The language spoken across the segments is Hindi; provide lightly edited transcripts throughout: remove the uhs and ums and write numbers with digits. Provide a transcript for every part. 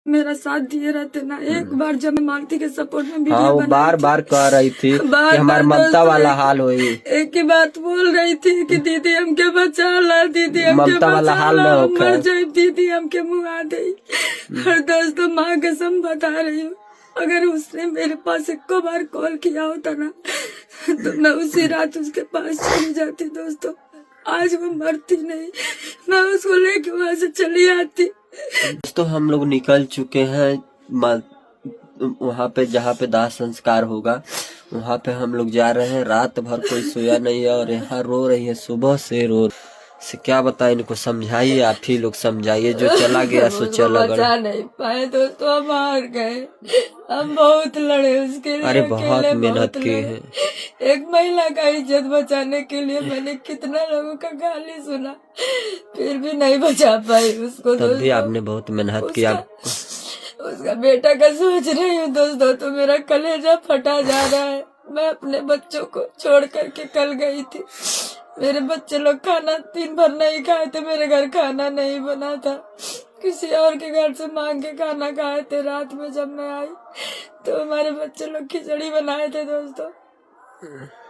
मेरा साथ दिए रहते ना। एक बार जब मैं मालती के सपोर्ट में हाँ, वीडियो वो बनाई बार थी, बार कह रही थी कि बार हमारे बार ममता दोस्तों वाला हाल होई। एक ही बात बोल रही थी कि दीदी हमके बचा ला, दीदी हमके ममता वाला बचा हाल ला, न हम होखे। मर जाए, दीदी हमके मुँह दे। और दोस्तों माँ कसम बता रही हूँ, अगर उसने मेरे पास एक बार कॉल किया होता ना तो मैं उसी रात उसके पास चली जाती दोस्तों। आज वो मरती नहीं, मैं उसको लेके वहां से चली आती। दोस्तों हम लोग निकल चुके हैं वहाँ पे जहाँ पे दाह संस्कार होगा, वहाँ पे हम लोग जा रहे हैं। रात भर कोई सोया नहीं है और यहाँ रो रही है, सुबह से रो से क्या बताए इनको, समझाइए, आप ही लोग समझाइए। जो चला गया सो चला गया। बचा नहीं पाए दोस्तों, हम हार गए। हम बहुत लड़े उसके लिए, अरे बहुत मेहनत की है। एक महिला का इज्जत बचाने के लिए मैंने कितना लोगों का गाली सुना, फिर भी नहीं बचा पाई उसको। तब भी आपने बहुत मेहनत किया। उसका बेटा का सोच रही हूँ दोस्तों तो मेरा कलेजा फटा जा रहा है। मैं अपने बच्चों को छोड़ करके कल गई थी, मेरे बच्चे लोग खाना दिन भर नहीं खाए थे, मेरे घर खाना नहीं बना था, किसी और के घर से मांग के खाना खाए थे। रात में जब मैं आई तो हमारे बच्चे लोग खिचड़ी बनाए थे दोस्तों।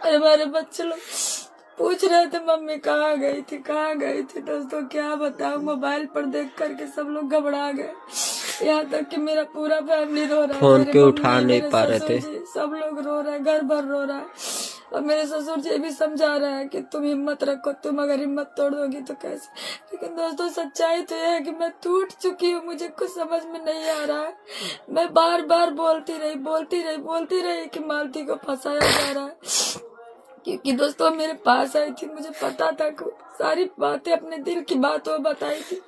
हमारे बच्चे लोग पूछ रहे थे मम्मी कहाँ गई थी, कहाँ गई थी। दोस्तों क्या बताऊं, मोबाइल पर देख करके सब लोग घबरा गए, यहाँ तक कि मेरा पूरा फैमिली रो रहा है। फोन मेरे पे मम्मी, उठा नहीं मेरे पा रहे ससुर थे। जी, सब लोग रो रहे हैं, घर भर रो रहा है। और मेरे ससुर जी भी समझा रहे हैं कि तुम हिम्मत रखो, तुम अगर हिम्मत तोड़ दोगी तो कैसे। लेकिन दोस्तों सच्चाई तो यह है कि मैं टूट चुकी हूँ, मुझे कुछ समझ में नहीं आ रहा है। मैं बार बार बोलती रही कि मालती को फंसाया जा रहा है, क्योंकि दोस्तों मेरे पास आई थी, मुझे पता था कि सारी बातें, अपने दिल की बात वो बताई थी।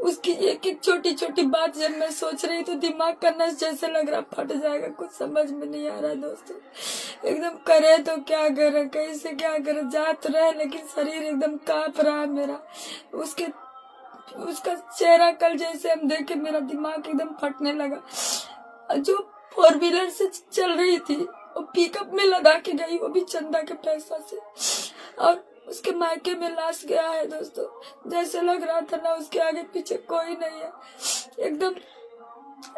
उसकी एक एक छोटी छोटी बात जब मैं सोच रही तो दिमाग का नस जैसे लग रहा फट जाएगा, कुछ समझ में नहीं आ रहा दोस्तों। एकदम करे तो क्या करे, कैसे क्या करे, जा तो रहे लेकिन शरीर एकदम कांप रहा है मेरा। उसका चेहरा कल जैसे हम देखे मेरा दिमाग एकदम फटने लगा। जो 4 व्हीलर से चल रही थी वो पिकअप में लदा के गई, वो भी चंदा के पैसा से, और उसके मायके में लाश गया है दोस्तों। जैसे लग रहा था ना उसके आगे पीछे कोई नहीं है, एकदम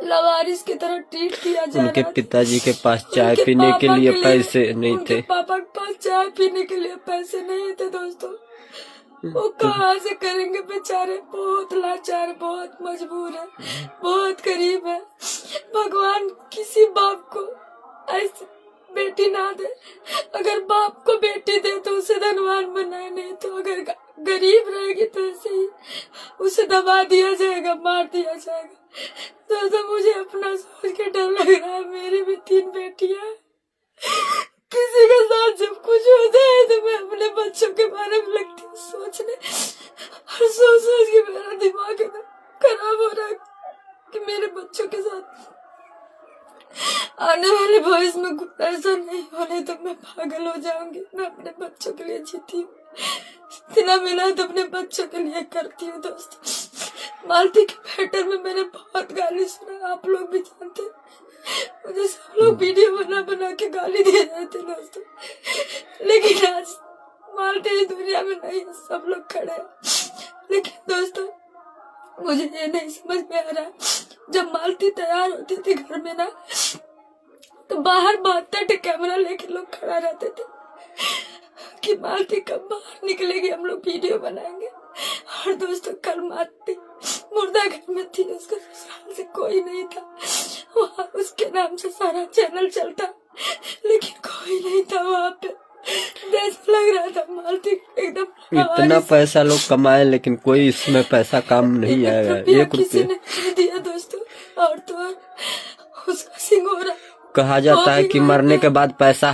लवारिस की तरह ट्रीट किया जा रहा है। उनके पिताजी के पास चाय पीने के लिए पैसे नहीं थे, उनके पापा के पास चाय पीने के लिए पैसे नहीं थे दोस्तों। वो कहाँ से करेंगे बेचारे, बहुत लाचार, बहुत मजबूर है, बहुत गरीब है। भगवान किसी बाप को ऐसी बेटी ना दे, अगर बाप को बेटी दे तो उसे धनवान बनाए, नहीं तो अगर गरीब रहेगी तो ऐसे ही उसे दबा दिया जाएगा, मार दिया जाएगा। तो मुझे अपना सोच के डर लग रहा है, मेरी भी 3 बेटियां, किसी के साथ जब कुछ होता है तो मैं अपने बच्चों के बारे में लगती हूँ सोचने, और सोच सोच के मेरा दिमाग एकदम खराब हो रहा है कि मेरे बच्चों के साथ आने वाले भविष्य में कुछ ऐसा नहीं होने तो मैं पागल हो जाऊंगी। मैं अपने बच्चों के लिए जीती हूँ, जितना मिला है तो अपने बच्चों के लिए करती हूँ दोस्तों। मालती के मैटर में मैंने बहुत गाली सुना, आप लोग भी जानते हैं, मुझे सब लोग वीडियो बना बना के गाली दे रहे थे दोस्तों। लेकिन आज मालती इस दुनिया में नहीं है, सब लोग खड़े हैं। लेकिन दोस्तों मुझे ये नहीं समझ में आ रहा, जब मालती तैयार होती थी घर में ना तो बाहर 72 कैमरा लेके लोग खड़ा रहते थे कि मालती कब बाहर निकलेगी, हम लोग वीडियो बनाएंगे। और दोस्तों कल मालती मुर्दा घर में थी, उसका ससुराल से कोई नहीं था, वहाँ उसके नाम से सारा चैनल चलता, लेकिन कोई नहीं था वहाँ पे। जैसा लग रहा था मालती एकदम इतना पैसा लोग कमाए लेकिन कोई इसमें पैसा काम नहीं आएगा, 1 किसी रुपये। ने दिया दोस्तों। और तो और उसका सिंगोरा कहा जाता है कि मरने के बाद पैसा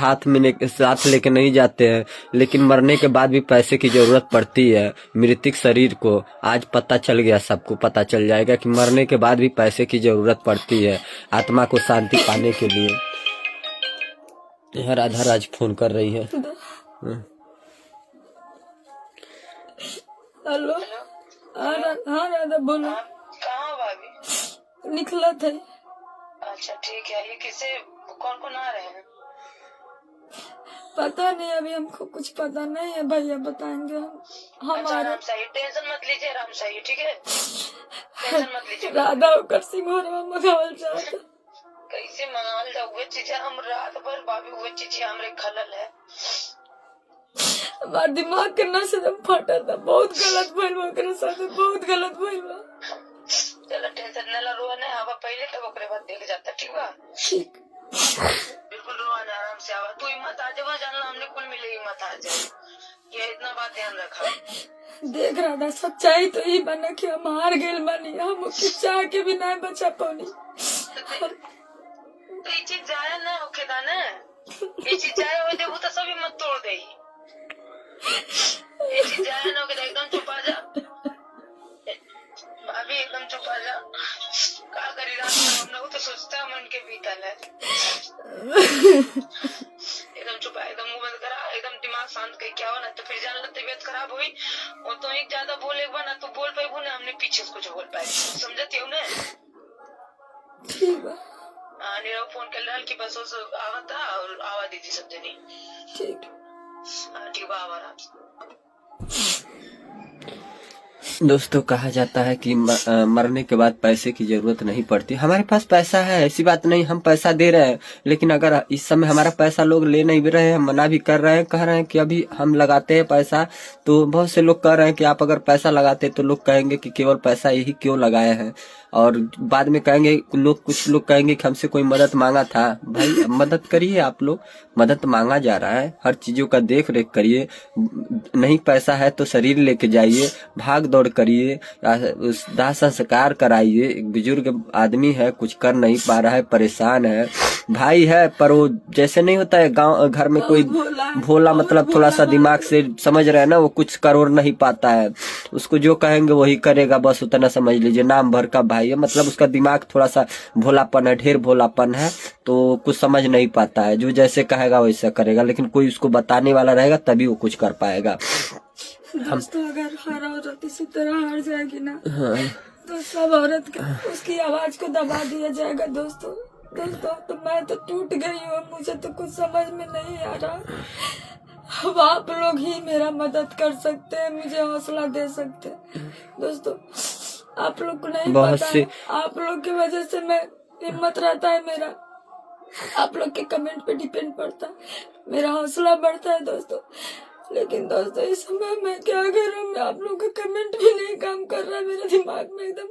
साथ लेके नहीं जाते हैं, लेकिन मरने के बाद भी पैसे की जरूरत पड़ती है मृतिक शरीर को। आज पता चल गया, सबको पता चल जाएगा कि मरने के बाद भी पैसे की जरूरत पड़ती है आत्मा को शांति पाने के लिए। यह राधा राज फोन कर रही है। हेलो, हाँ राधा बोलो। कहाँ भाभी? निकला था। अच्छा ठीक है, ये किसे कौन कौन आ रहे हैं? पता नहीं, अभी हमको कुछ पता नहीं है, भैया बताएंगे। हम अच्छा, आराम से आइए, टेंशन मत लीजिए, आराम से आइए, ठीक है? टेंशन मत लीजिए। राधा होकर सिंघोरवा मगावल चाहता। कैसे मंगाल जा हुए चीज हम रात भर भाभी हुए चीज हमरे खलल है। हमार दिमाग के नस एकदम फटा था। बहुत गलत भइल बा ओकरे साथे, बहुत गलत भइल बा। चलो टेंशन न ला, रोआ नहीं आवा पहले तब ओकरे बाद देख जाता, ठीक बा? ठीक। बिल्कुल रोआ नहीं, आराम से आवा। तू हिम्मत आ जावा, जानला हमने कुल मिले हिम्मत आ जाए। ये इतना बात ध्यान रखा। देख राधा, सच्चाई तो ही बना कि हम हार गए बानी। हम उसकी चाह के भी नहीं बचा पानी। तो ये चीज जाए ना होखेदा ना, ये चीज जाए हो देबू तो सभी मत तोड़ दे। ये चीज जाए ना होखेदा, एकदम चुप आ जा भाभी, एकदम चुप आ जा। का करी रात में हम लोग तो सोचता है मन के बीतल है। एकदम चुप है, एकदम मुंह बंद करा, एकदम दिमाग शांत कर। क्या हो ना तो फिर जान लो तबीयत खराब हुई और तो एक ज्यादा बोले ना तो बोल पाई ना, हमने पीछे से कुछ बोल पाए, समझती हो ना? ठीक है। हाँ, नीरव फोन कर रहा कि बस उस आवा था और आवा दीदी सब जनी। ठीक। हाँ ठीक बा, आवा रात। दोस्तों कहा जाता है कि मरने के बाद पैसे की जरूरत नहीं पड़ती। हमारे पास पैसा है, ऐसी बात नहीं, हम पैसा दे रहे हैं, लेकिन अगर इस समय हमारा पैसा लोग ले नहीं भी रहे हैं, मना भी कर रहे हैं, कह रहे हैं कि अभी हम लगाते हैं पैसा, तो बहुत से लोग कह रहे हैं कि आप अगर पैसा लगाते तो लोग कहेंगे कि केवल पैसा यही क्यों लगाया है, और बाद में कहेंगे लोग, कुछ लोग कहेंगे कि हमसे कोई मदद मांगा था। भाई मदद करिए, आप लोग मदद मांगा जा रहा है, हर चीजों का देख रेख करिए। नहीं पैसा है तो शरीर लेके जाइए, भाग दौड़ करिए, दाह संस्कार कराइए। एक बुजुर्ग आदमी है, कुछ कर नहीं पा रहा है, परेशान है, भाई है, पर वो जैसे नहीं होता है गांव घर में कोई भोला, मतलब थोड़ा सा दिमाग से समझ रहे हैं ना, वो कुछ कर और नहीं पाता है, उसको जो कहेंगे वही करेगा, बस उतना समझ लीजिए। नाम भर का भाई है, मतलब उसका दिमाग थोड़ा सा भोलापन है, ढेर भोलापन है, तो कुछ समझ नहीं पाता है, जो जैसे कहेगा वैसा करेगा, लेकिन कोई उसको बताने वाला रहेगा तभी वो कुछ कर पाएगा। दोस्तों अगर हर औरत इसी तरह हार जाएगी ना, तो सब औरत उसकी आवाज को दबा दिया जाएगा। दोस्तों तो मैं तो टूट गई हूँ, मुझे तो कुछ समझ में नहीं आ रहा। अब आप लोग ही मेरा मदद कर सकते हैं, मुझे हौसला दे सकते हैं। दोस्तों आप लोग को नहीं पता है, आप लोग की वजह से मैं हिम्मत रहता है मेरा, आप लोग के कमेंट पे डिपेंड पड़ता है, मेरा हौसला बढ़ता है दोस्तों। लेकिन दोस्तों इस समय मैं क्या करूं, मैं आप लोगों का कमेंट भी नहीं काम कर रहा है, मेरे दिमाग में एकदम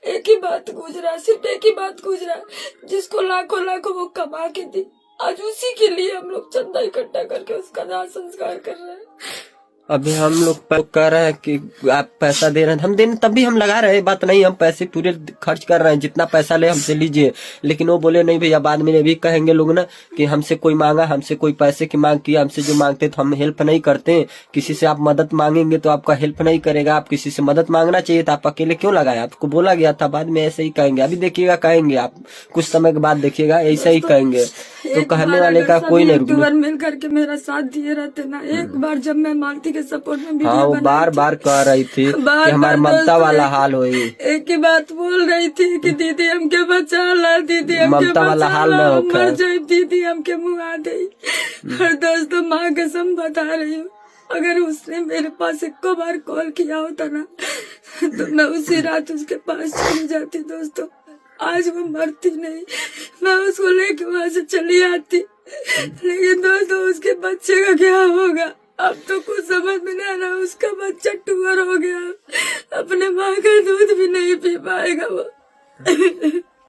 एक ही बात गूंज रहा है, सिर्फ एक ही बात गूंज रहा है, जिसको लाखों लाखों वो कमा के दी, आज उसी के लिए हम लोग चंदा इकट्ठा करके उसका दाह संस्कार कर रहे हैं। अभी हम लोग कह रहे हैं कि आप पैसा दे रहे हैं, हम देने तब भी हम लगा रहे हैं, बात नहीं, हम पैसे पूरे खर्च कर रहे हैं, जितना पैसा ले हमसे लीजिए। लेकिन वो बोले नहीं भैया, बाद में ये भी कहेंगे लोग ना कि हमसे कोई मांगा, हमसे कोई पैसे की मांग किया, हमसे जो मांगते तो हम हेल्प नहीं करते। किसी से आप मदद मांगेंगे तो आपका हेल्प नहीं करेगा, आप किसी से मदद मांगना चाहिए था, आप अकेले क्यों लगाए, आपको बोला गया था। बाद में ऐसे ही कहेंगे, अभी देखिएगा कहेंगे, आप कुछ समय के बाद देखिएगा ऐसा ही कहेंगे, तो कहने वाले का कोई नहीं रुक। मिल करके मेरा साथ दिए रहते ना, एक बार जब मैं मालती के सपोर्ट में वीडियो वो बार बार कह रही थी कि हमारे ममता वाला हाल हो, एक ही बात बोल रही थी कि दीदी हमके बचा ला, दीदी हमके ममता वाला हाल न हो, मर जाए दीदी हमके मुँह आ गई। और दोस्तों माँ कसम बता रही हूँ, अगर उसने मेरे पास एक बार कॉल किया होता ना, तो मैं उसी रात उसके पास चली जाती। दोस्तों आज वो मरती नहीं, मैं उसको लेके वहां से चली आती, लेकिन दोस्तों उसके बच्चे का क्या होगा अब तो कुछ समझ में नहीं आ रहा। उसका बच्चा टूअर हो गया, अपने माँ का दूध भी नहीं पी पाएगा वो।